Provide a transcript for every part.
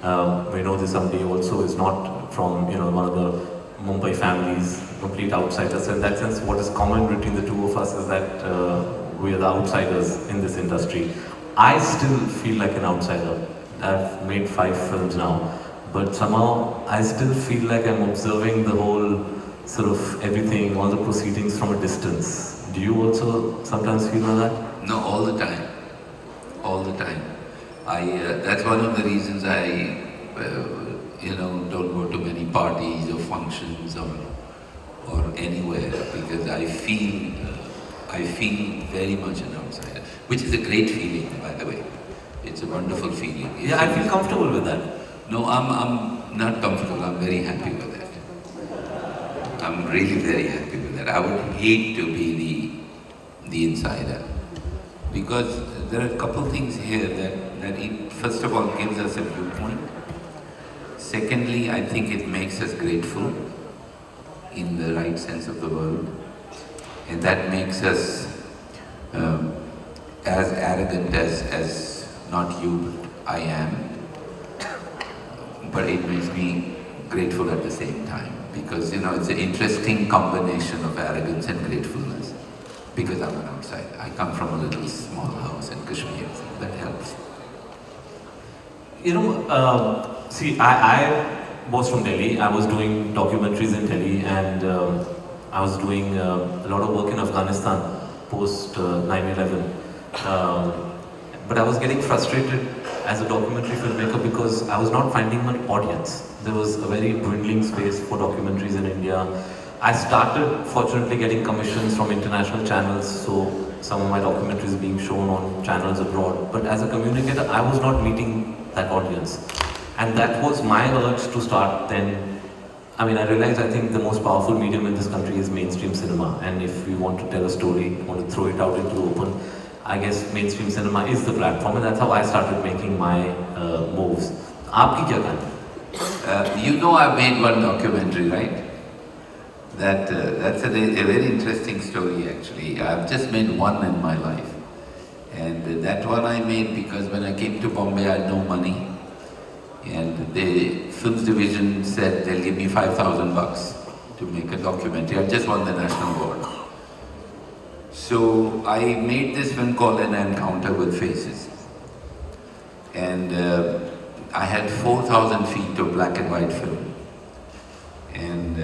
We know this somebody also is not from, one of the Mumbai families, complete outsiders. So in that sense, what is common between the two of us is that we are the outsiders in this industry. I still feel like an outsider. I've made 5 films now, but somehow I still feel like I'm observing the whole sort of everything, all the proceedings from a distance. Do you also sometimes feel like that? No, all the time. All the time. That's one of the reasons I, don't go to many parties or functions or anywhere, because I feel very much an outsider, which is a great feeling, by the way. It's a wonderful feeling. Yeah, I feel comfortable with that. No, I'm not comfortable. I'm very happy with that. I'm really very happy with that. I would hate to be the insider, because there are a couple things here that it, first of all, gives us a viewpoint. Secondly, I think it makes us grateful in the right sense of the word, and that makes us as arrogant as not you, but I am. But it makes me grateful at the same time, because it's an interesting combination of arrogance and gratefulness, because I'm an outsider. I come from a little small house in Kashmir, so that helps. See, I was from Delhi. I was doing documentaries in Delhi, and I was doing a lot of work in Afghanistan post 9/11. But I was getting frustrated as a documentary filmmaker because I was not finding an audience. There was a very dwindling space for documentaries in India. I started, fortunately, getting commissions from international channels, so some of my documentaries being shown on channels abroad. But as a communicator, I was not meeting that audience. And that was my urge to start then. I realized I think the most powerful medium in this country is mainstream cinema. And if we want to tell a story, want to throw it out into the open, I guess mainstream cinema is the platform, and that's how I started making my moves. Aapki kya kahani? I've made one documentary, right? That's a very interesting story, actually. I've just made one in my life. And that one I made because when I came to Bombay, I had no money. And the films division said they'll give me 5,000 bucks to make a documentary. I just won the national award. So I made this film called An Encounter with Faces. And I had 4,000 feet of black and white film. And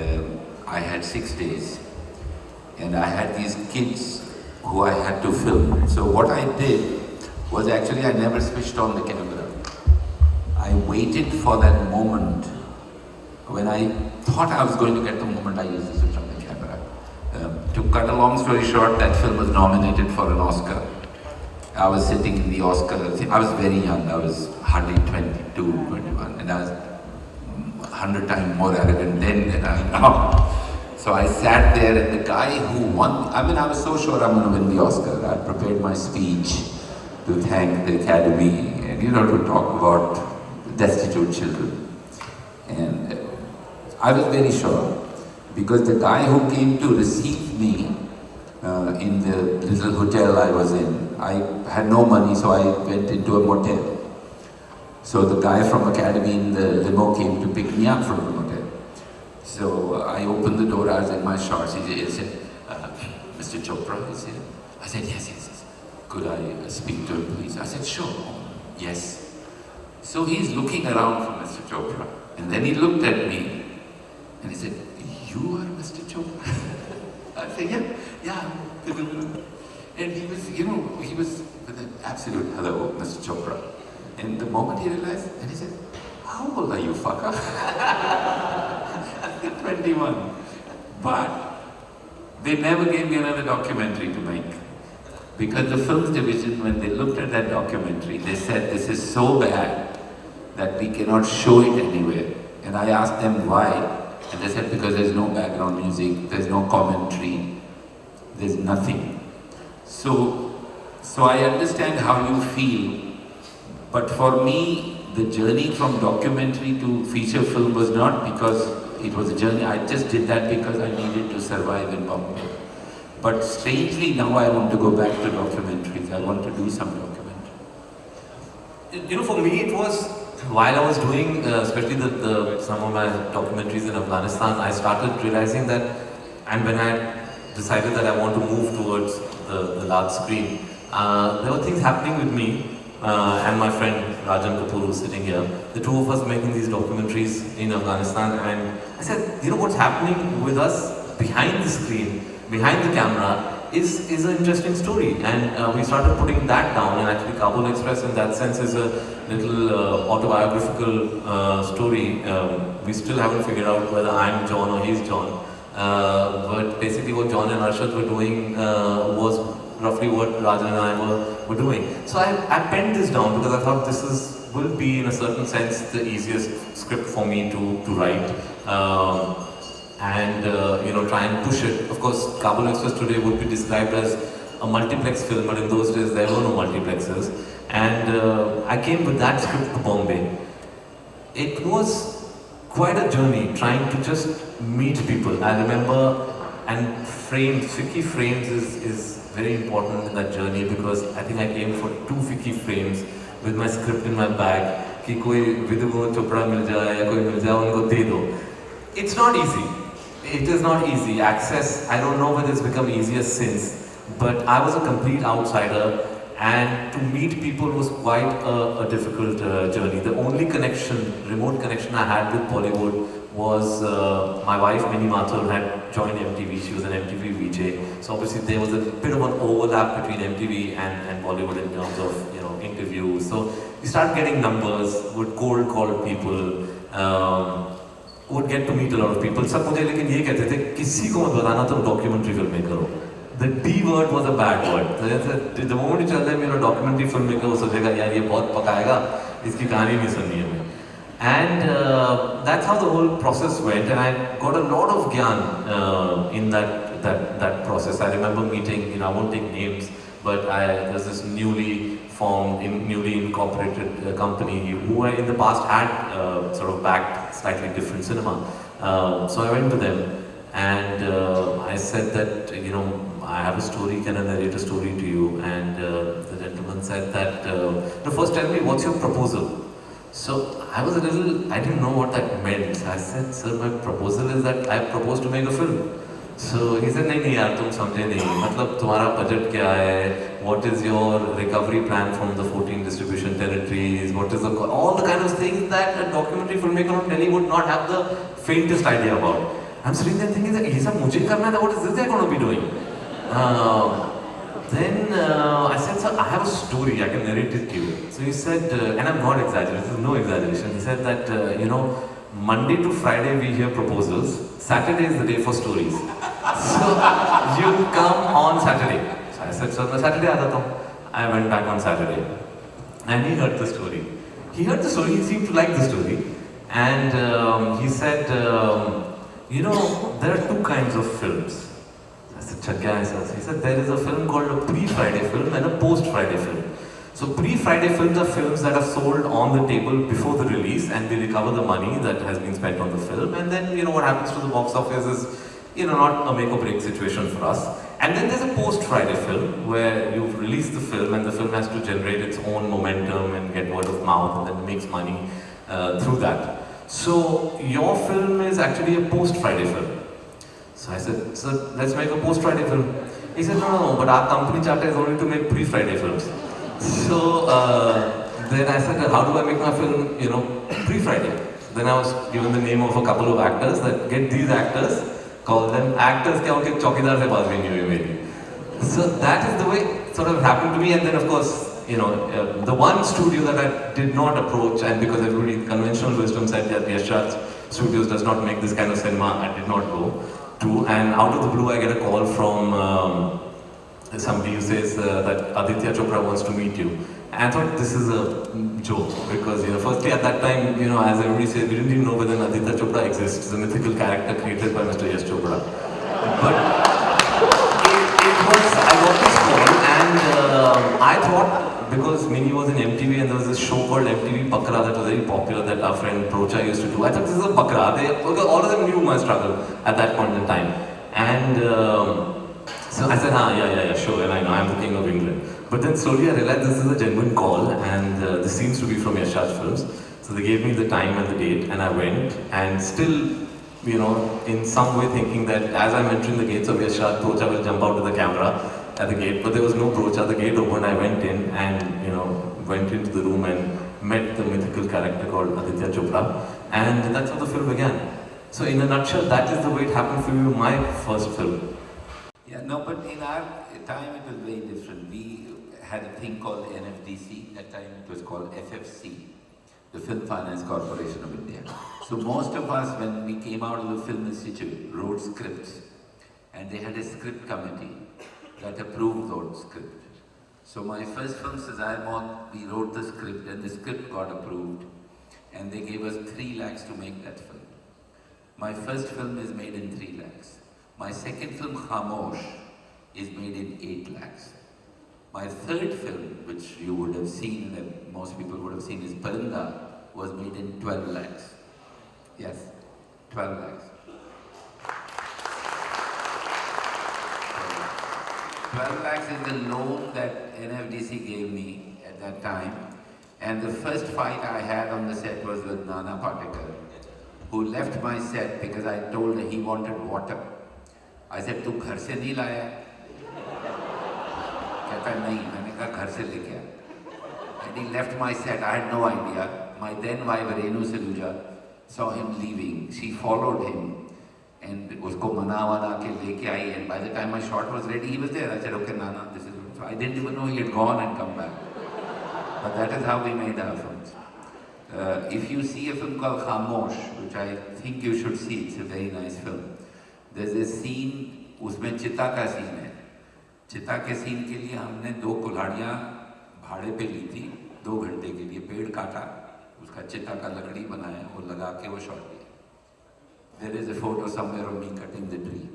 I had 6 days. And I had these kids who I had to film. So what I did was actually I never switched on the camera. I waited for that moment. When I thought I was going to get the moment, I used to switch on the camera. To cut a long story short, that film was nominated for an Oscar. I was sitting in the Oscar, I was very young, I was hardly 22, 21, and I was 100 times more arrogant then than I am now. So I sat there, and the guy who won, I was so sure I'm going to win the Oscar. I prepared my speech to thank the Academy and, to talk about destitute children. And I was very sure, because the guy who came to receive me in the little hotel I was in, I had no money, so I went into a motel. So the guy from Academy in the limo came to pick me up from the motel. So I opened the door, I was in my shorts. He said, Mr. Chopra, he said. I said, yes. Could I speak to him, please? I said, sure, yes. So he's looking around for Mr. Chopra. And then he looked at me and he said, you are Mr. Chopra? I said, yeah. And he was with an absolute hello, Mr. Chopra. And the moment he realized, and he said, how old are you, fucker? I said, 21. But they never gave me another documentary to make. Because the films division, when they looked at that documentary, they said, this is so bad that we cannot show it anywhere. And I asked them why. And they said, because there's no background music, there's no commentary, there's nothing. So I understand how you feel, but for me, the journey from documentary to feature film was not because it was a journey. I just did that because I needed to survive in Bombay. But strangely, now I want to go back to documentaries. I want to do some documentary. For me, it was while I was doing, especially some of my documentaries in Afghanistan, I started realizing that, and when I decided that I want to move towards the large screen, there were things happening with me and my friend Rajan Kapoor, who's sitting here. The two of us making these documentaries in Afghanistan, and I said, you know what's happening with us behind the screen, behind the camera, is an interesting story, and we started putting that down. And actually, Kabul Express, in that sense, is a little autobiographical story. We still haven't figured out whether I'm John or he's John. But basically, what John and Arshad were doing was roughly what Rajan and I were doing. So I penned this down because I thought will be, in a certain sense, the easiest script for me to write. And try and push it. Of course, Kabul Express today would be described as a multiplex film, but in those days there were no multiplexes. And I came with that script to Bombay. It was quite a journey trying to just meet people. I remember, and FICCI frames is very important in that journey, because I think I came for 2 FICCI frames with my script in my bag. कि कोई विदु को चोपड़ा मिल जाए या कोई मिल जाए उनको दे दो. It's not easy. It is not easy. Access, I don't know whether it's become easier since, but I was a complete outsider, and to meet people was quite a difficult journey. The only remote connection I had with Bollywood was my wife, Minnie Mathur, had joined MTV. She was an MTV VJ. So obviously there was a bit of an overlap between MTV and Bollywood in terms of interviews. So we started getting numbers, would cold call people. Would get to meet a lot of people. सब मुझे लेकिन ये कहते थे किसी को मत बताना तुम documentary filmmaker हो. The D word was a bad word. The moment you tell them you're a documentary filmmaker, वो सोचेगा यार ये बहुत पकाएगा, इसकी कहानी नहीं सुननी है हमें. And that's how the whole process went, and I got a lot of gyan in that process. I remember meeting, I won't take names, but there's this newly formed, newly incorporated company who in the past had sort of backed slightly different cinema. So I went to them and I said that, I have a story, can I narrate a story to you? And the gentleman said that, first tell me, what's your proposal? So I didn't know what that meant. So I said, sir, my proposal is that I propose to make a film. So he said, नहीं यार तुम समझे नहीं, मतलब तुम्हारा budget क्या है, what is your recovery plan from the 14 distribution territories, what is all the kind of things that a documentary filmmaker from Delhi would not have the faintest idea about. I'm sitting there thinking that ये सब मुझे करना है, what is this guy going to be doing? Then I said, sir, I have a story, I can narrate it to you. So he said, and I'm not exaggerating, this is no exaggeration, he said that, Monday to Friday we hear proposals, Saturday is the day for stories. So you come on Saturday. So I said, sir, मैं Saturday आ जाता हूँ. I went back on Saturday. And he heard the story. He seemed to like the story. And he said, there are 2 kinds of films. I said, क्या है sir? He said, there is a film called a pre-Friday film and a post-Friday film. So pre-Friday films are films that are sold on the table before the release, and they recover the money that has been spent on the film. And then, what happens to the box office is, not a make or break situation for us. And then there's a post-Friday film where you've released the film and the film has to generate its own momentum and get word of mouth and then makes money through that. So your film is actually a post-Friday film. So I said, sir, let's make a post-Friday film. He said, no, but our company charter is only to make pre-Friday films. So then I said, how do I make my film, pre-Friday? Then I was given the name of a couple of actors, that get these actors, call them actors, क्या उनके चौकीदार से बात भी नहीं हुई मेरी. So that is the way it sort of happened to me. And then of course, the one studio that I did not approach, and because everybody conventional wisdom said that Yash Studios does not make this kind of cinema, I did not go to. And out of the blue, I get a call from somebody who says that Aditya Chopra wants to meet you. And I thought this is a joke because, firstly at that time, as everybody says, we didn't even know whether Aditya Chopra exists. It's a mythical character created by Mr. Yash Chopra. But I got this call and I thought, because Mini was in MTV and there was this show called MTV Bakra that was very popular that our friend Procha used to do. I thought this is a Bakra. All of them knew my struggle at that point in time. And so I said, yeah, sure, and I know, I'm the king of England. But then slowly I realized this is a genuine call and this seems to be from Yash Raj Films. So So they gave me the time and the date, and I went, and still, you know, in some way thinking that as I'm entering the gates of Yashraj, Brocha will jump out to the camera at the gate, but there was no Brocha. The gate opened, I went in, and, you know, went into the room and met the mythical character called Aditya Chopra, and that's how the film began. So in a nutshell, that is the way it happened for you, my first film. Yeah, no, but in our time it was very different. We had a thing called NFDC, that time it was called FFC, the Film Finance Corporation of India. So most of us, when we came out of the Film Institute, wrote scripts, and they had a script committee that approved those scripts. So my first film, Sazai Maut, we wrote the script, and the script got approved, and they gave us 3 lakhs to make that film. My first film is made in 3 lakhs. My second film, Khamosh, is made in 8 lakhs. My third film, which you would have seen, that most people would have seen, is Parinda, was made in 12 lakhs. Yes, 12 lakhs. 12 lakhs is the loan that NFDC gave me at that time. And the first fight I had on the set was with Nana Patekar, who left my set because I told him he wanted water. I said, "Tu ghar se nahi laya?" कहता नहीं, मैंने कहा घर से लेके आ. And he left my set. I had no idea. My then wife Renu Saluja saw him leaving. She followed him and उसको मना के लेके आई. And by the time my shot was ready, he was there. I said, "Okay, Nana, this is." So I didn't even know he had gone and come back. But that is how we made our films. If you see a film called Khamosh, which I think you should see, it's a very nice film. There's a scene, उसमें चिता का scene है. चिता के scene के लिए हमने 2 कुल्हाड़ियाँ भाड़े पे ली थी 2 घंटे के लिए. पेड़ काटा, उसका चिता का लकड़ी बनाया, वो लगा के वो शॉट लिया. There is a photo somewhere of me cutting the tree.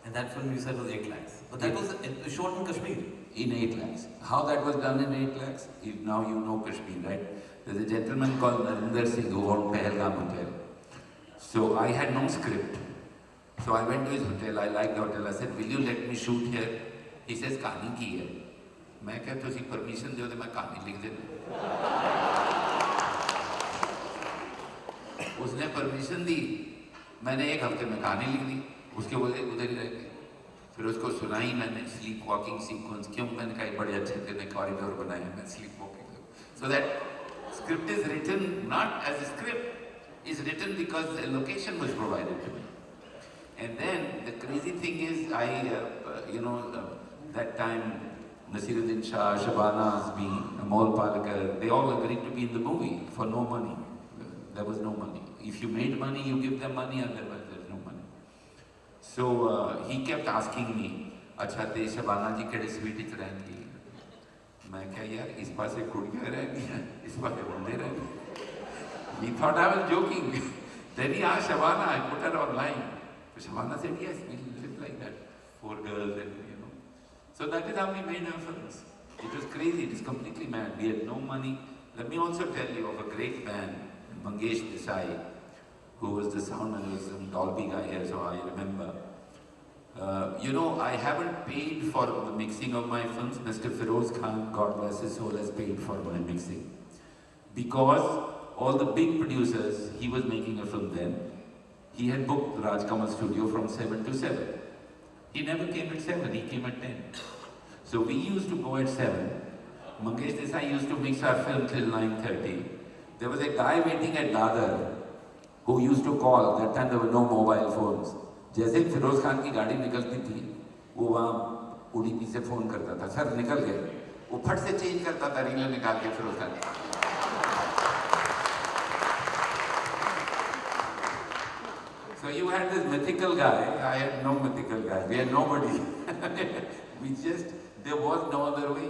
And that film you said was 8 lakhs. But that was shot in Kashmir. In 8 lakhs. How that was done in 8 lakhs? Now you know Kashmir, right? There's a gentleman called Narinder Singh who owned Pahalgam Hotel. So I had no script. So I went to his hotel, I liked the hotel. I said, "Will you let me shoot here?" He says, "कहानी की है." मैं क्या तुसी permission दो तो मैं कहानी लिख देना. उसने परमिशन दी. मैंने 1 हफ्ते में कहानी लिख दी. उसके बोले उधर ही रह गए. फिर उसको सुनाई मैंने स्लीप वॉकिंग सीक्वेंस. क्यों? मैंने कहा बड़े अच्छे थे कॉरिडोर बनाए, मैं sleep walking. So that script is written not as a script, is written because a location was provided to me. And then the crazy thing is, that time Nasiruddin Shah, Shabana Azmi, Amol Palekar, they all agreed to be in the movie for no money. There was no money. If you made money, you give them money, otherwise there's no money. So he kept asking me, "अच्छा ते Shabana ji केड़े sweet विच रहेंगी?" मैं क्या यार इस पासे कुड़ियाँ रहेंगी, इस पासे बंदे रहेंगे. He thought I was joking. Then he asked Shabana, I put her online. So Shabana said, "Yes, we live like that. 4 girls and So that is how we made our films. It was crazy, it was completely mad. We had no money. Let me also tell you of a great man, Mangesh Desai, who was the sound and was some Dolby guy here, so I remember. I haven't paid for the mixing of my films. Mr. Feroz Khan, God bless his soul, has paid for my mixing. Because all the big producers, he was making a film then, he had booked Raj Kamal studio from 7 to 7. He never came at 7, he came at 10. So we used to go at 7. Mangesh Desai used to mix our film till 9:30. There was a guy waiting at Dadar who used to call. That time there were no mobile phones. जैसे फिरोज खान की गाड़ी निकलती थी, वो वहाँ उड़ीपी से phone करता था, "सर निकल गए." वो फट से चेंज करता था, रीलें निकाल के Firoz Khan. So you had this mythical guy, I had no mythical guy, we had nobody. There was no other way.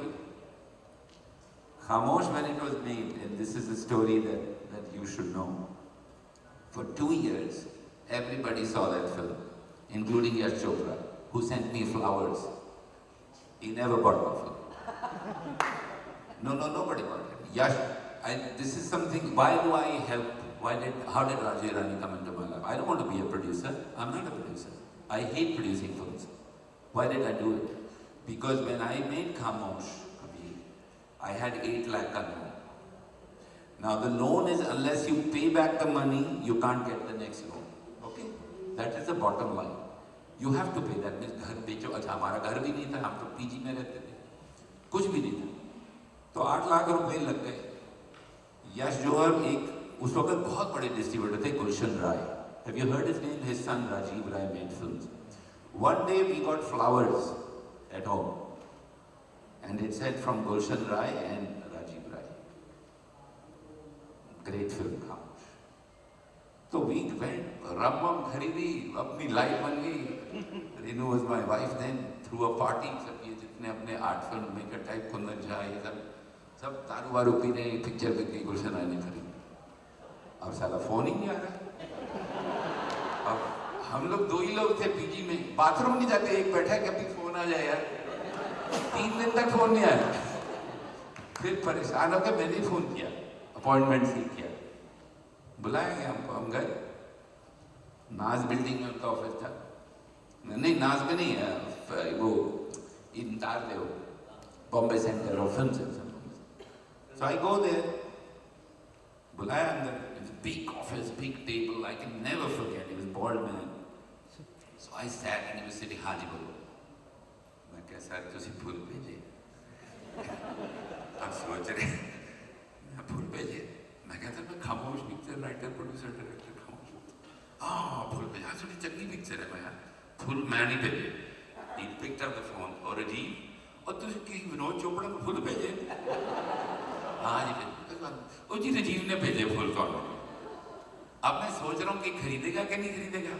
Khamosh, when it was made, and this is a story that you should know, for 2 years, everybody saw that film, including Yash Chopra, who sent me flowers. He never bought my film. Nobody bought it. Yash, this is something, why do I help? How did Raju Irani come into my life? I don't want to be a producer. I'm not a producer. I hate producing films. Why did I do it? Because when I made Khamosh, Kabir, I had 8 lakh ka loan. Now the loan is unless you pay back the money, you can't get the next loan. Okay? That is the bottom line. You have to pay that. means घर बेचो. अच्छा हमारा घर भी नहीं था, हम तो पीजी में रहते थे, कुछ भी नहीं था, तो 8 लाख रुपए लग गए. यश जौहर एक उस वक्त बहुत बड़े डिस्ट्रीब्यूटर थे, Gulshan Rai. Have you heard his name? His son Rajiv Rai made films. One day we got flowers at home, and it said from Gulshan Rai and Rajiv Rai. Great film, Khamosh. So we went, Ram kharidi, apni life ban gayi. Renu was my wife then, threw a party. सब ये जितने अपने art film maker type Kundan Jha ये सब दारू वारू P रहे हैं, पिक्चर बिक गई, गुलशन राय ने खरीदी. अब साला फोन ही नहीं आ रहा. अब हम लोग 2 ही लोग थे पीजी में, बाथरूम नहीं जाते, एक बैठा है कि अभी फोन आ जाए यार. 3 दिन तक फोन नहीं आया. फिर परेशान होकर मैंने फोन किया, अपॉइंटमेंट सीख किया, बुलाया गया हमको. हम गए, नाज बिल्डिंग में उनका ऑफिस था. नहीं नाज में नहीं है, वो इंतार ले, Bombay centre of film. So I go there, बुलाया अंदर. Big office, big table, I can never forget. He was a bald man. So I sat and he was sitting, हाँ जी बोलो. मैं कहा सर तुसी फूल भेजे. आप सोच रहे मैं फूल भेजे. मैं कहता मैं खामोश पिक्चर राइटर प्रोड्यूसर डायरेक्टर खामोश. हाँ फूल भेजे. हाँ थोड़ी चंगी पिक्चर है. मैं यार फूल मैं नहीं भेजे. He picked up the phone और अजीब और तुझे कि विनोद चोपड़ा को फूल भेजे. हाँ जी भेजे. ओ जी राजीव ने भेजे फूल कौन. अब मैं सोच रहा हूँ कि खरीदेगा कि नहीं खरीदेगा.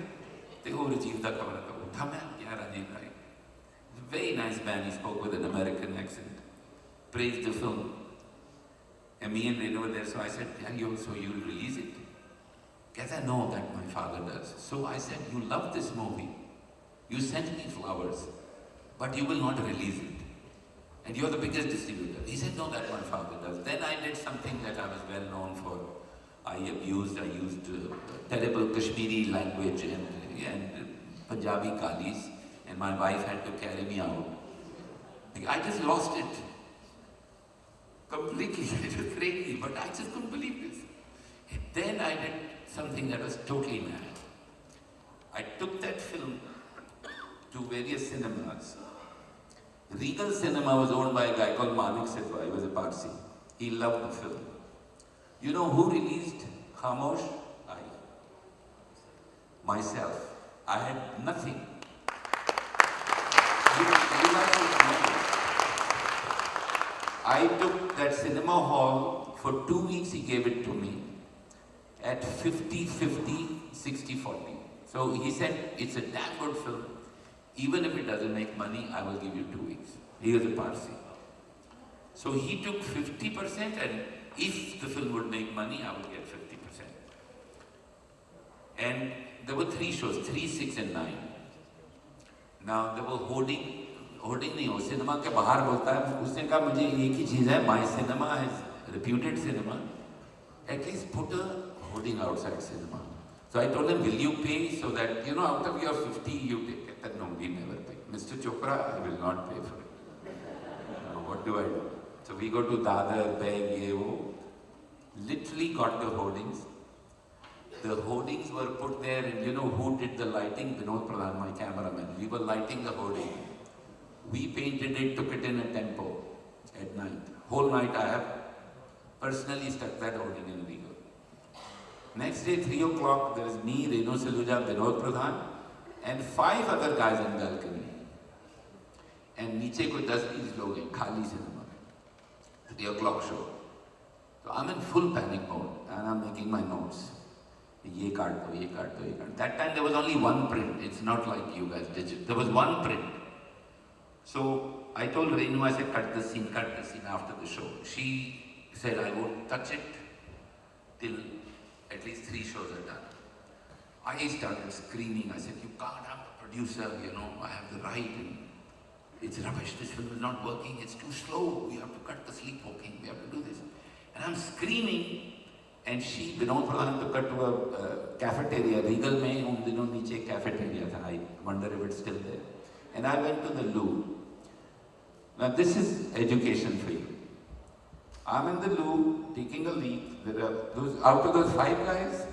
तो वो राजीव का कमरा था, उठा मैं, क्या राजीव राय. Very nice man, he spoke with an American accent, praised the film. And me and Renu were there, so I said, yeah, you'll release it? कहता no, that my father does. So I said, you love this movie, you sent me flowers, but you will not release it. And you're the biggest distributor. He said, no, that my father does. Then I did something that I was well known for. I used terrible Kashmiri language and Punjabi kalis, and my wife had to carry me out. I just lost it completely. It was crazy, but I just couldn't believe this. And then I did something that was totally mad. I took that film to various cinemas. Regal Cinema was owned by a guy called Manik Sidhwa. He was a Parsi. He loved the film. You know who released Khamosh? I. Myself. I had nothing. I took that cinema hall for 2 weeks. He gave it to me at 50-50, 60-40. So he said, it's a damn good film. Even if it doesn't make money, I will give you 2 weeks. He was a Parsi. So he took 50%, and if the film would make money, I would get 50%. And there were 3 shows, 3, 6 and 9. Now there were hoarding नहीं हो, cinema के बाहर बोलता है. उसने कहा मुझे एक ही चीज़ है, my cinema is reputed cinema, at least put a hoarding outside cinema. So I told him, will you pay so that, out of your 50 you take it? No, we never pay. Mr. Chopra, I will not pay for it. What do I do? So we go to Dadar, Beg, Yevo, literally got the hoardings. The hoardings were put there, and you know who did the lighting? Vinod Pradhan, my cameraman. We were lighting the hoarding. We painted it, took it in a tempo at night. Whole night I have personally stuck that hoarding in Regal. Next day, 3 o'clock, there was me, Renu Saluja, Vinod Pradhan, and 5 other guys in balcony. And नीचे कोई 10-20 लोग हैं, खाली cinema. 3 o'clock show. So I'm in full panic mode, and I'm making my notes. ये काट दो, ये काट दो, ये काट. That time there was only one print. It's not like you guys did. There was one print. So I told Renu, I said, cut the scene after the show. She said, I won't touch it till at least 3 shows are done. I started screaming. I said, you can't have a producer, I have the right. And it's rubbish. This film is not working. It's too slow. We have to cut the sleepwalking. We have to do this. And I'm screaming. And she, Vinod Pradhan, took her to a cafeteria. Regal mein un dino niche cafeteria tha. I wonder if it's still there. And I went to the loo. Now this is education for you. I'm in the loo, taking a leak. There are those, out of those 5 guys,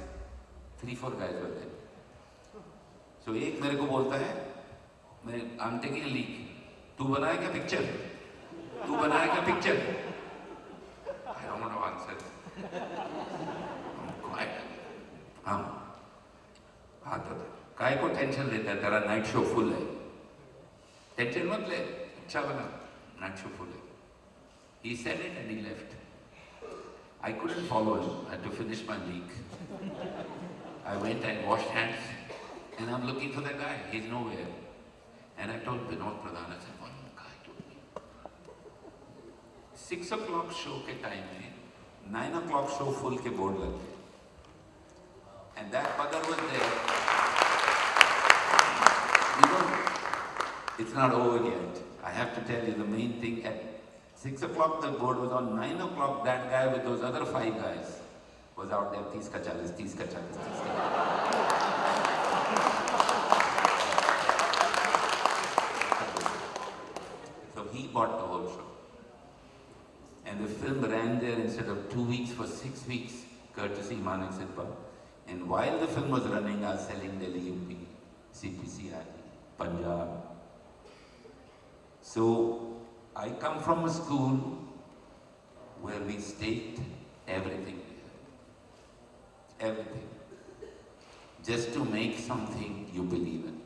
3-4 guys were there. So एक मेरे को बोलता है, I'm taking a leak. तू बनाएगा picture? तू बनाएगा picture? I don't want to answer. I'm quiet. हाँ तो काय को टेंशन लेता है? तेरा नाइट शो फुल है. टेंशन मत ले, अच्छा बना. नाइट शो फुल है. He said it and he left. I couldn't follow him. I had to finish my leak. I went and washed hands, and I'm looking for the guy. He's nowhere. And I told Vinod Pradhan, I said, "What guy told me?" 6 o'clock show के time में 9 o'clock show full के board लग गए. And that mother was there. You know, it's not over yet. I have to tell you the main thing. At 6 o'clock the board was on. 9 o'clock that guy with those other 5 guys was out there. 30 ka 40, 30 ka 40, 30 ka. So he bought the whole show. And the film ran there instead of 2 weeks for 6 weeks, courtesy Manik Sidpa. And while the film was running, I was selling Delhi, UP, CPCI, Punjab. So I come from a school where we state everything. Everything. Just to make something you believe in.